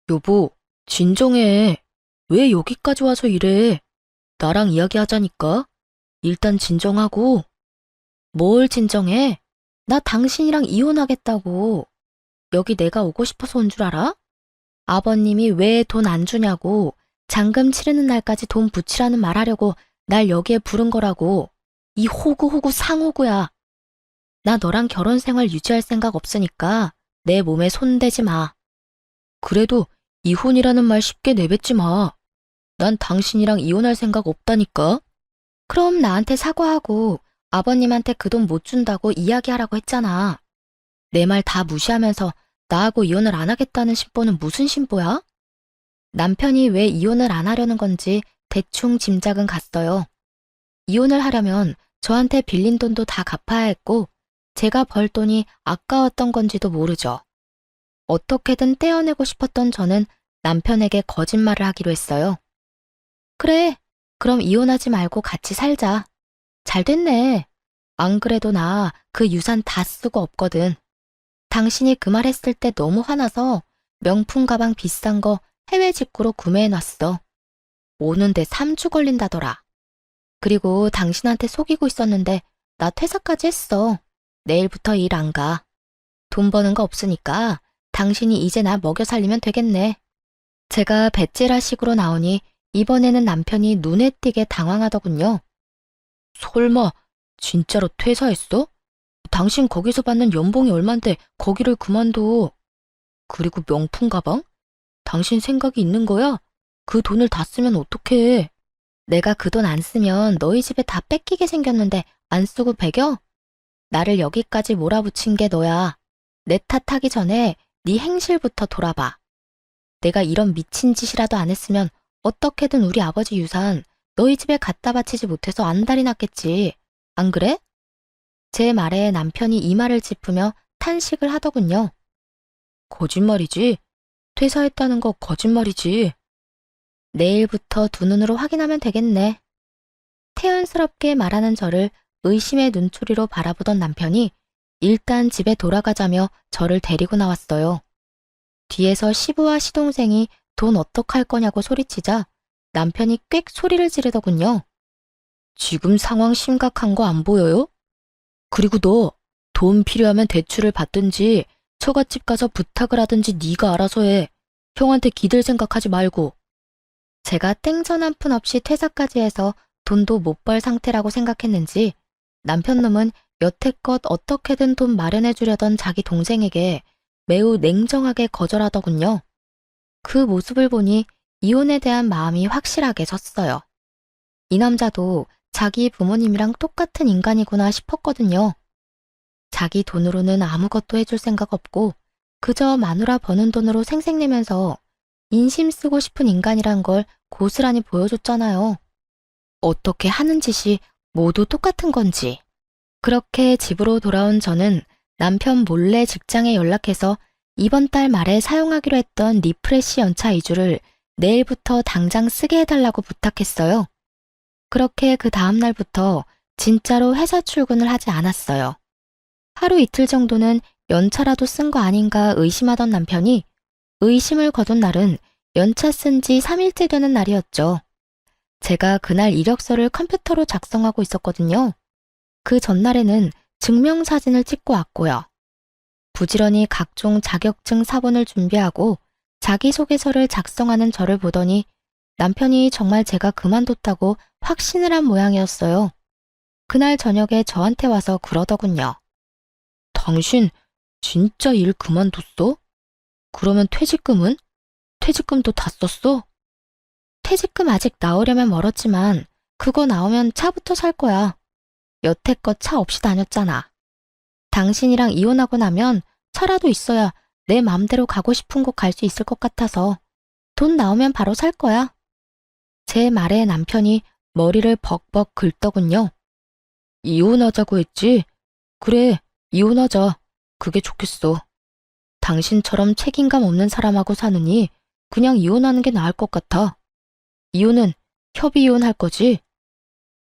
여보, 진정해. 왜 여기까지 와서 이래? 나랑 이야기하자니까. 일단 진정하고. 뭘 진정해? 나 당신이랑 이혼하겠다고. 여기 내가 오고 싶어서 온 줄 알아? 아버님이 왜 돈 안 주냐고 잔금 치르는 날까지 돈 붙이라는 말 하려고 날 여기에 부른 거라고. 이 호구 상호구야. 나 너랑 결혼 생활 유지할 생각 없으니까 내 몸에 손대지 마. 그래도 이혼이라는 말 쉽게 내뱉지 마. 난 당신이랑 이혼할 생각 없다니까. 그럼 나한테 사과하고 아버님한테 그 돈 못 준다고 이야기하라고 했잖아. 내 말 다 무시하면서 나하고 이혼을 안 하겠다는 심보는 무슨 심보야? 남편이 왜 이혼을 안 하려는 건지 대충 짐작은 갔어요. 이혼을 하려면 저한테 빌린 돈도 다 갚아야 했고 제가 벌 돈이 아까웠던 건지도 모르죠. 어떻게든 떼어내고 싶었던 저는 남편에게 거짓말을 하기로 했어요. 그래, 그럼 이혼하지 말고 같이 살자. 잘 됐네. 안 그래도 나 그 유산 다 쓰고 없거든. 당신이 그 말 했을 때 너무 화나서 명품 가방 비싼 거 해외 직구로 구매해놨어. 오는데 3주 걸린다더라. 그리고 당신한테 속이고 있었는데 나 퇴사까지 했어. 내일부터 일 안 가. 돈 버는 거 없으니까 당신이 이제 나 먹여 살리면 되겠네. 제가 배째라식으로 나오니 이번에는 남편이 눈에 띄게 당황하더군요. 설마 진짜로 퇴사했어? 당신 거기서 받는 연봉이 얼만데 거기를 그만둬. 그리고 명품 가방? 당신 생각이 있는 거야? 그 돈을 다 쓰면 어떡해. 내가 그 돈 안 쓰면 너희 집에 다 뺏기게 생겼는데 안 쓰고 배겨? 나를 여기까지 몰아붙인 게 너야. 내 탓하기 전에 네 행실부터 돌아봐. 내가 이런 미친 짓이라도 안 했으면 어떻게든 우리 아버지 유산 너희 집에 갖다 바치지 못해서 안달이 났겠지. 안 그래? 제 말에 남편이 이마를 짚으며 탄식을 하더군요. 거짓말이지? 퇴사했다는 거 거짓말이지. 내일부터 두 눈으로 확인하면 되겠네. 태연스럽게 말하는 저를 의심의 눈초리로 바라보던 남편이 일단 집에 돌아가자며 저를 데리고 나왔어요. 뒤에서 시부와 시동생이 돈 어떡할 거냐고 소리치자 남편이 꽥 소리를 지르더군요. 지금 상황 심각한 거 안 보여요? 그리고 너 돈 필요하면 대출을 받든지 처갓집 가서 부탁을 하든지 네가 알아서 해. 형한테 기댈 생각하지 말고. 제가 땡전 한 푼 없이 퇴사까지 해서 돈도 못 벌 상태라고 생각했는지 남편 놈은 여태껏 어떻게든 돈 마련해 주려던 자기 동생에게 매우 냉정하게 거절하더군요. 그 모습을 보니 이혼에 대한 마음이 확실하게 섰어요. 이 남자도 자기 부모님이랑 똑같은 인간이구나 싶었거든요. 자기 돈으로는 아무것도 해줄 생각 없고 그저 마누라 버는 돈으로 생색내면서 인심 쓰고 싶은 인간이란 걸 고스란히 보여줬잖아요. 어떻게 하는 짓이 모두 똑같은 건지. 그렇게 집으로 돌아온 저는 남편 몰래 직장에 연락해서 이번 달 말에 사용하기로 했던 리프레시 연차 2주를 내일부터 당장 쓰게 해달라고 부탁했어요. 그렇게 그 다음 날부터 진짜로 회사 출근을 하지 않았어요. 하루 이틀 정도는 연차라도 쓴 거 아닌가 의심하던 남편이 의심을 거둔 날은 연차 쓴 지 3일째 되는 날이었죠. 제가 그날 이력서를 컴퓨터로 작성하고 있었거든요. 그 전날에는 증명사진을 찍고 왔고요. 부지런히 각종 자격증 사본을 준비하고 자기소개서를 작성하는 저를 보더니 남편이 정말 제가 그만뒀다고 확신을 한 모양이었어요. 그날 저녁에 저한테 와서 그러더군요. 당신 진짜 일 그만뒀어? 그러면 퇴직금은? 퇴직금도 다 썼어? 퇴직금 아직 나오려면 멀었지만 그거 나오면 차부터 살 거야. 여태껏 차 없이 다녔잖아. 당신이랑 이혼하고 나면 차라도 있어야 내 맘대로 가고 싶은 곳 갈 수 있을 것 같아서 돈 나오면 바로 살 거야. 제 말에 남편이 머리를 벅벅 긁더군요. 이혼하자고 했지? 그래, 이혼하자. 그게 좋겠어. 당신처럼 책임감 없는 사람하고 사느니 그냥 이혼하는 게 나을 것 같아. 이혼은 협의 이혼할 거지?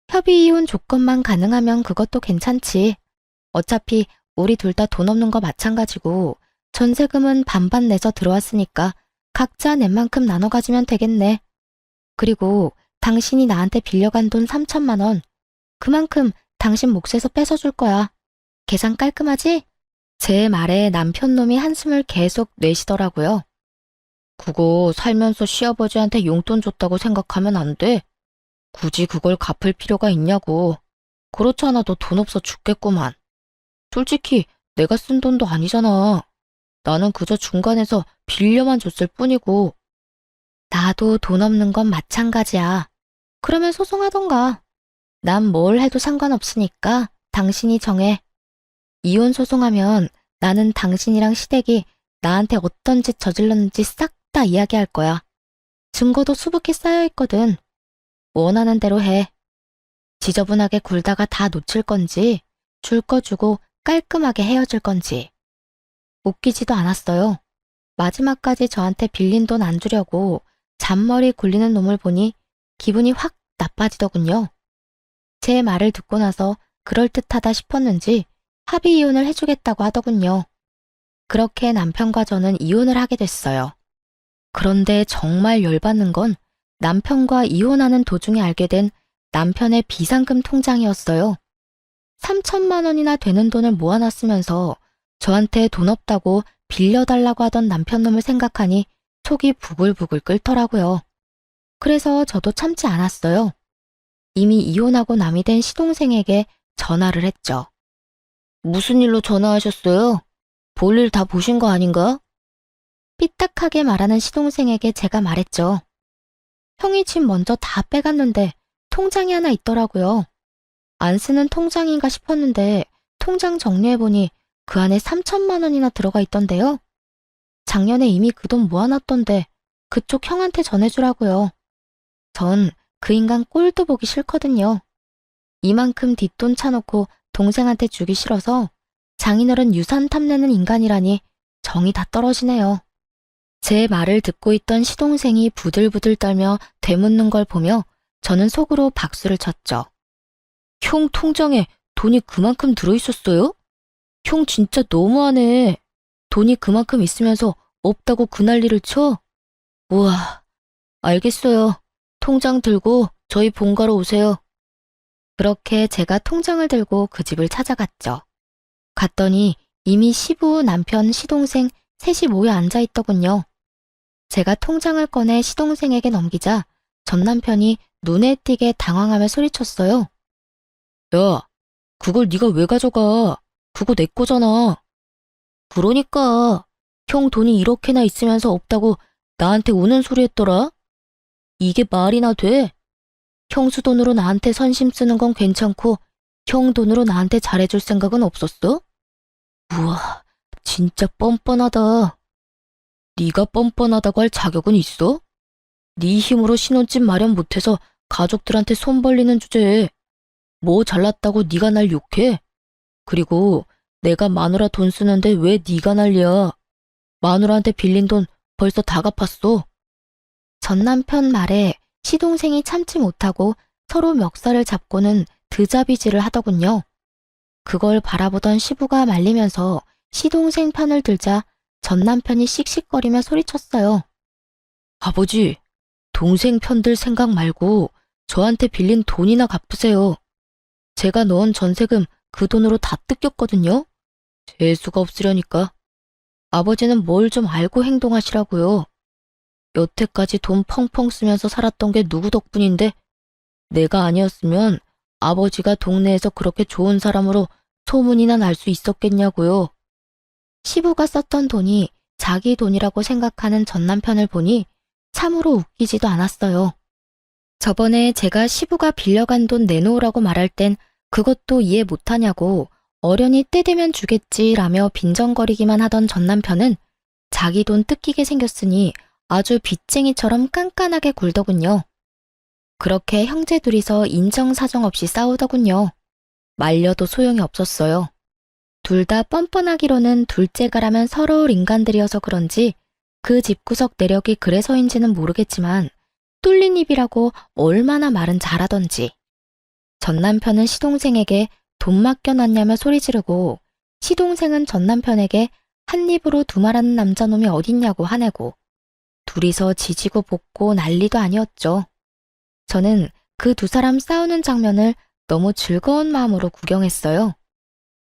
협의 이혼 조건만 가능하면 그것도 괜찮지. 어차피 우리 둘 다 돈 없는 거 마찬가지고 전세금은 반반 내서 들어왔으니까 각자 낸 만큼 나눠 가지면 되겠네. 그리고 당신이 나한테 빌려간 돈 3천만 원. 그만큼 당신 몫에서 뺏어줄 거야. 계산 깔끔하지? 제 말에 남편 놈이 한숨을 계속 내쉬더라고요. 그거 살면서 시아버지한테 용돈 줬다고 생각하면 안 돼. 굳이 그걸 갚을 필요가 있냐고. 그렇잖아, 너 돈 없어 죽겠구만. 솔직히 내가 쓴 돈도 아니잖아. 나는 그저 중간에서 빌려만 줬을 뿐이고. 나도 돈 없는 건 마찬가지야. 그러면 소송하던가. 난 뭘 해도 상관없으니까 당신이 정해. 이혼 소송하면 나는 당신이랑 시댁이 나한테 어떤 짓 저질렀는지 싹 다 이야기할 거야. 증거도 수북히 쌓여있거든. 원하는 대로 해. 지저분하게 굴다가 다 놓칠 건지 줄 거 주고 깔끔하게 헤어질 건지. 웃기지도 않았어요. 마지막까지 저한테 빌린 돈 안 주려고 잔머리 굴리는 놈을 보니 기분이 확 나빠지더군요. 제 말을 듣고 나서 그럴듯하다 싶었는지 합의 이혼을 해주겠다고 하더군요. 그렇게 남편과 저는 이혼을 하게 됐어요. 그런데 정말 열받는 건 남편과 이혼하는 도중에 알게 된 남편의 비상금 통장이었어요. 3천만 원이나 되는 돈을 모아놨으면서 저한테 돈 없다고 빌려달라고 하던 남편 놈을 생각하니 속이 부글부글 끓더라고요. 그래서 저도 참지 않았어요. 이미 이혼하고 남이 된 시동생에게 전화를 했죠. 무슨 일로 전화하셨어요? 볼일 다 보신 거 아닌가? 삐딱하게 말하는 시동생에게 제가 말했죠. 형이 집 먼저 다 빼갔는데 통장이 하나 있더라고요. 안 쓰는 통장인가 싶었는데 통장 정리해보니 그 안에 3천만 원이나 들어가 있던데요. 작년에 이미 그 돈 모아놨던데 그쪽 형한테 전해주라고요. 전 그 인간 꼴도 보기 싫거든요. 이만큼 뒷돈 차놓고 동생한테 주기 싫어서 장인어른 유산 탐내는 인간이라니 정이 다 떨어지네요. 제 말을 듣고 있던 시동생이 부들부들 떨며 되묻는 걸 보며 저는 속으로 박수를 쳤죠. 형 통장에 돈이 그만큼 들어있었어요? 형 진짜 너무하네. 돈이 그만큼 있으면서 없다고 그 난리를 쳐? 우와, 알겠어요. 통장 들고 저희 본가로 오세요. 그렇게 제가 통장을 들고 그 집을 찾아갔죠. 갔더니 이미 시부, 남편, 시동생 셋이 모여 앉아 있더군요. 제가 통장을 꺼내 시동생에게 넘기자 전 남편이 눈에 띄게 당황하며 소리쳤어요. 야, 그걸 네가 왜 가져가? 그거 내 거잖아. 그러니까 형 돈이 이렇게나 있으면서 없다고 나한테 우는 소리 했더라? 이게 말이나 돼? 형수 돈으로 나한테 선심 쓰는 건 괜찮고 형 돈으로 나한테 잘해줄 생각은 없었어? 우와, 진짜 뻔뻔하다. 네가 뻔뻔하다고 할 자격은 있어? 네 힘으로 신혼집 마련 못해서 가족들한테 손 벌리는 주제에 뭐 잘났다고 네가 날 욕해? 그리고 내가 마누라 돈 쓰는데 왜 네가 난리야? 마누라한테 빌린 돈 벌써 다 갚았어. 전 남편 말에 시동생이 참지 못하고 서로 멱살을 잡고는 드자비질을 하더군요. 그걸 바라보던 시부가 말리면서 시동생 편을 들자 전 남편이 씩씩거리며 소리쳤어요. 아버지, 동생 편들 생각 말고 저한테 빌린 돈이나 갚으세요. 제가 넣은 전세금 그 돈으로 다 뜯겼거든요. 재수가 없으려니까. 아버지는 뭘 좀 알고 행동하시라고요. 여태까지 돈 펑펑 쓰면서 살았던 게 누구 덕분인데 내가 아니었으면 아버지가 동네에서 그렇게 좋은 사람으로 소문이나 날 수 있었겠냐고요. 시부가 썼던 돈이 자기 돈이라고 생각하는 전 남편을 보니 참으로 웃기지도 않았어요. 저번에 제가 시부가 빌려간 돈 내놓으라고 말할 땐 그것도 이해 못하냐고 어련히 때 되면 주겠지라며 빈정거리기만 하던 전 남편은 자기 돈 뜯기게 생겼으니 아주 빚쟁이처럼 깐깐하게 굴더군요. 그렇게 형제 둘이서 인정사정 없이 싸우더군요. 말려도 소용이 없었어요. 둘 다 뻔뻔하기로는 둘째가라면 서러울 인간들이어서 그런지 그 집구석 내력이 그래서인지는 모르겠지만 뚫린 입이라고 얼마나 말은 잘하던지. 전 남편은 시동생에게 돈 맡겨놨냐며 소리 지르고 시동생은 전 남편에게 한 입으로 두말하는 남자놈이 어딨냐고 화내고 둘이서 지지고 볶고 난리도 아니었죠. 저는 그 두 사람 싸우는 장면을 너무 즐거운 마음으로 구경했어요.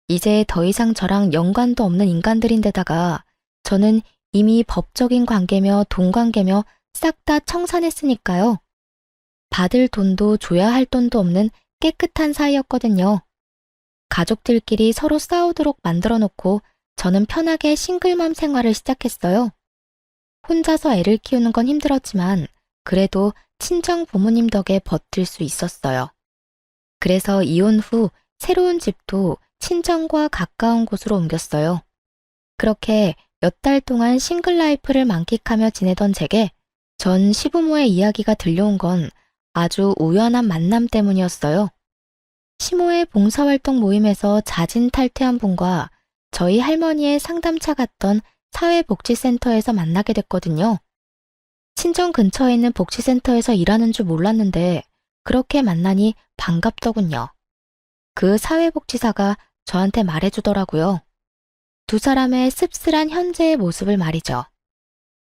이제 더 이상 저랑 연관도 없는 인간들인데다가 저는 이미 법적인 관계며 돈 관계며 싹 다 청산했으니까요. 받을 돈도 줘야 할 돈도 없는 깨끗한 사이였거든요. 가족들끼리 서로 싸우도록 만들어 놓고 저는 편하게 싱글맘 생활을 시작했어요. 혼자서 애를 키우는 건 힘들었지만 그래도 친정 부모님 덕에 버틸 수 있었어요. 그래서 이혼 후 새로운 집도 친정과 가까운 곳으로 옮겼어요. 그렇게 몇 달 동안 싱글 라이프를 만끽하며 지내던 제게 전 시부모의 이야기가 들려온 건 아주 우연한 만남 때문이었어요. 시모의 봉사활동 모임에서 자진 탈퇴한 분과 저희 할머니의 상담차 갔던 사회복지센터에서 만나게 됐거든요. 친정 근처에 있는 복지센터에서 일하는 줄 몰랐는데 그렇게 만나니 반갑더군요. 그 사회복지사가 저한테 말해주더라고요. 두 사람의 씁쓸한 현재의 모습을 말이죠.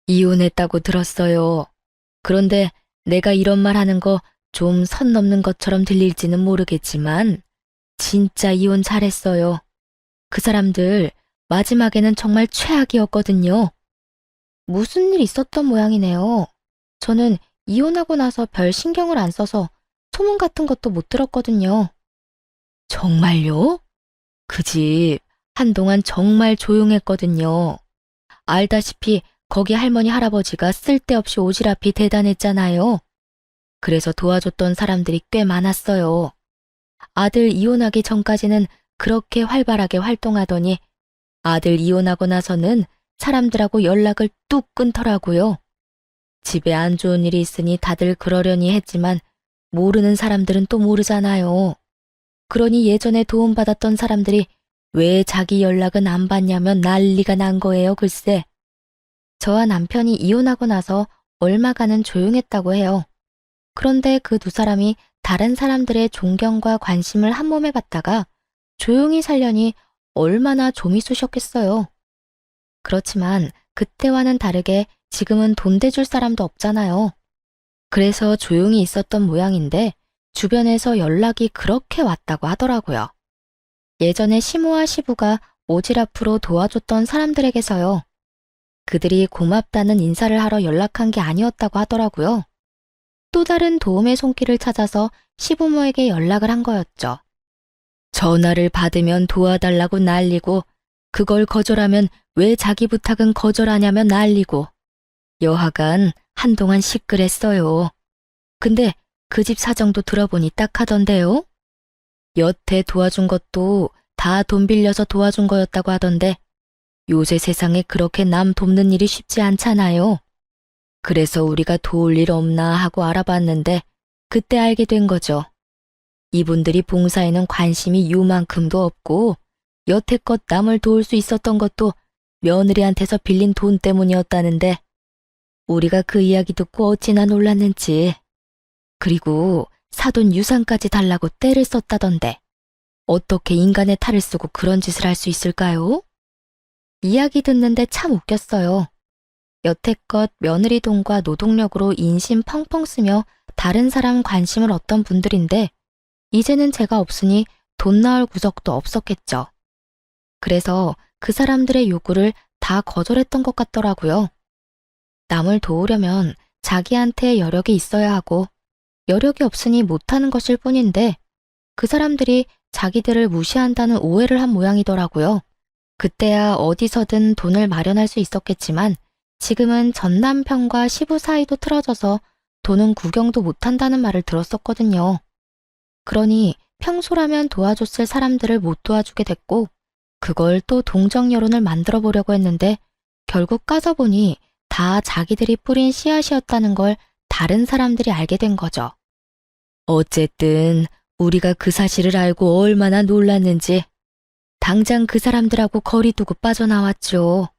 이혼했다고 들었어요. 그런데 내가 이런 말 하는 거 좀 선 넘는 것처럼 들릴지는 모르겠지만 진짜 이혼 잘했어요. 그 사람들 마지막에는 정말 최악이었거든요. 무슨 일 있었던 모양이네요. 저는 이혼하고 나서 별 신경을 안 써서 소문 같은 것도 못 들었거든요. 정말요? 그 집 한동안 정말 조용했거든요. 알다시피 거기 할머니 할아버지가 쓸데없이 오지랖이 대단했잖아요. 그래서 도와줬던 사람들이 꽤 많았어요. 아들 이혼하기 전까지는 그렇게 활발하게 활동하더니 아들 이혼하고 나서는 사람들하고 연락을 뚝 끊더라고요. 집에 안 좋은 일이 있으니 다들 그러려니 했지만 모르는 사람들은 또 모르잖아요. 그러니 예전에 도움받았던 사람들이 왜 자기 연락은 안 받냐면 난리가 난 거예요, 글쎄. 저와 남편이 이혼하고 나서 얼마간은 조용했다고 해요. 그런데 그 두 사람이 다른 사람들의 존경과 관심을 한 몸에 받다가 조용히 살려니 얼마나 좀이 쑤셨겠어요. 그렇지만 그때와는 다르게 지금은 돈 대줄 사람도 없잖아요. 그래서 조용히 있었던 모양인데 주변에서 연락이 그렇게 왔다고 하더라고요. 예전에 시모와 시부가 오지랖으로 도와줬던 사람들에게서요. 그들이 고맙다는 인사를 하러 연락한 게 아니었다고 하더라고요. 또 다른 도움의 손길을 찾아서 시부모에게 연락을 한 거였죠. 전화를 받으면 도와달라고 난리고 그걸 거절하면 왜 자기 부탁은 거절하냐며 난리고 여하간 한동안 시끌했어요. 근데 그 집 사정도 들어보니 딱하던데요. 여태 도와준 것도 다 돈 빌려서 도와준 거였다고 하던데 요새 세상에 그렇게 남 돕는 일이 쉽지 않잖아요. 그래서 우리가 도울 일 없나 하고 알아봤는데 그때 알게 된 거죠. 이분들이 봉사에는 관심이 요만큼도 없고 여태껏 남을 도울 수 있었던 것도 며느리한테서 빌린 돈 때문이었다는데 우리가 그 이야기 듣고 어찌나 놀랐는지. 그리고 사돈 유산까지 달라고 떼를 썼다던데 어떻게 인간의 탈을 쓰고 그런 짓을 할 수 있을까요? 이야기 듣는데 참 웃겼어요. 여태껏 며느리 돈과 노동력으로 인심 펑펑 쓰며 다른 사람 관심을 얻던 분들인데 이제는 제가 없으니 돈 나올 구석도 없었겠죠. 그래서 그 사람들의 요구를 다 거절했던 것 같더라고요. 남을 도우려면 자기한테 여력이 있어야 하고 여력이 없으니 못하는 것일 뿐인데 그 사람들이 자기들을 무시한다는 오해를 한 모양이더라고요. 그때야 어디서든 돈을 마련할 수 있었겠지만 지금은 전 남편과 시부 사이도 틀어져서 돈은 구경도 못한다는 말을 들었었거든요. 그러니 평소라면 도와줬을 사람들을 못 도와주게 됐고 그걸 또 동정 여론을 만들어 보려고 했는데 결국 까져보니 다 자기들이 뿌린 씨앗이었다는 걸 다른 사람들이 알게 된 거죠. 어쨌든 우리가 그 사실을 알고 얼마나 놀랐는지 당장 그 사람들하고 거리 두고 빠져나왔죠.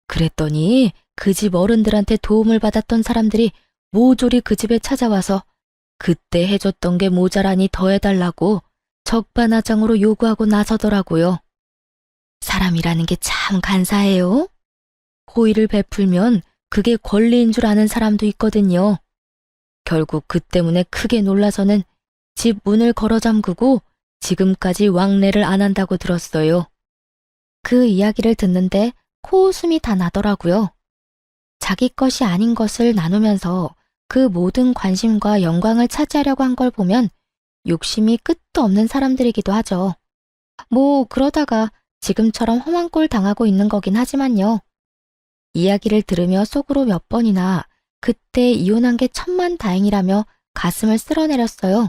그랬더니 그 집 어른들한테 도움을 받았던 사람들이 모조리 그 집에 찾아와서 그때 해줬던 게 모자라니 더 해달라고 적반하장으로 요구하고 나서더라고요. 사람이라는 게 참 간사해요. 호의를 베풀면 그게 권리인 줄 아는 사람도 있거든요. 결국 그 때문에 크게 놀라서는 집 문을 걸어 잠그고 지금까지 왕래를 안 한다고 들었어요. 그 이야기를 듣는데 코웃음이 다 나더라고요. 자기 것이 아닌 것을 나누면서 그 모든 관심과 영광을 차지하려고 한 걸 보면 욕심이 끝도 없는 사람들이기도 하죠. 뭐 그러다가 지금처럼 험한 꼴 당하고 있는 거긴 하지만요. 이야기를 들으며 속으로 몇 번이나 그때 이혼한 게 천만다행이라며 가슴을 쓸어내렸어요.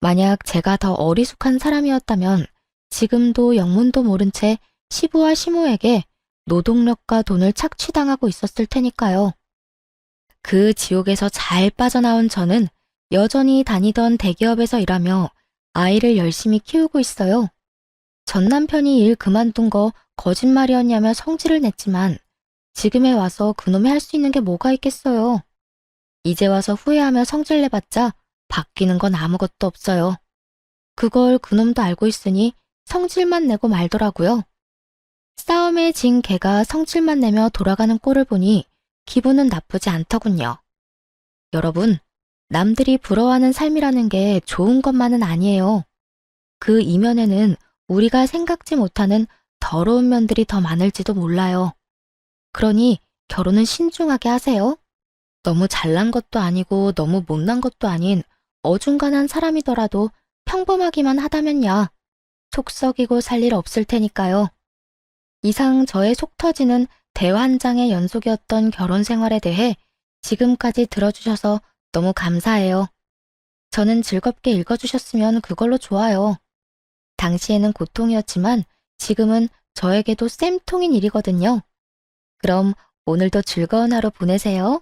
만약 제가 더 어리숙한 사람이었다면 지금도 영문도 모른 채 시부와 시모에게 노동력과 돈을 착취당하고 있었을 테니까요. 그 지옥에서 잘 빠져나온 저는 여전히 다니던 대기업에서 일하며 아이를 열심히 키우고 있어요. 전 남편이 일 그만둔 거 거짓말이었냐며 성질을 냈지만 지금에 와서 그놈이 할 수 있는 게 뭐가 있겠어요. 이제 와서 후회하며 성질 내봤자 바뀌는 건 아무것도 없어요. 그걸 그놈도 알고 있으니 성질만 내고 말더라고요. 싸움에 진 개가 성질만 내며 돌아가는 꼴을 보니 기분은 나쁘지 않더군요. 여러분, 남들이 부러워하는 삶이라는 게 좋은 것만은 아니에요. 그 이면에는 우리가 생각지 못하는 더러운 면들이 더 많을지도 몰라요. 그러니 결혼은 신중하게 하세요. 너무 잘난 것도 아니고 너무 못난 것도 아닌 어중간한 사람이더라도 평범하기만 하다면야 속 썩이고 살 일 없을 테니까요. 이상 저의 속 터지는 대화 한 장의 연속이었던 결혼 생활에 대해 지금까지 들어주셔서 너무 감사해요. 저는 즐겁게 읽어주셨으면 그걸로 좋아요. 당시에는 고통이었지만 지금은 저에게도 쌤통인 일이거든요. 그럼 오늘도 즐거운 하루 보내세요.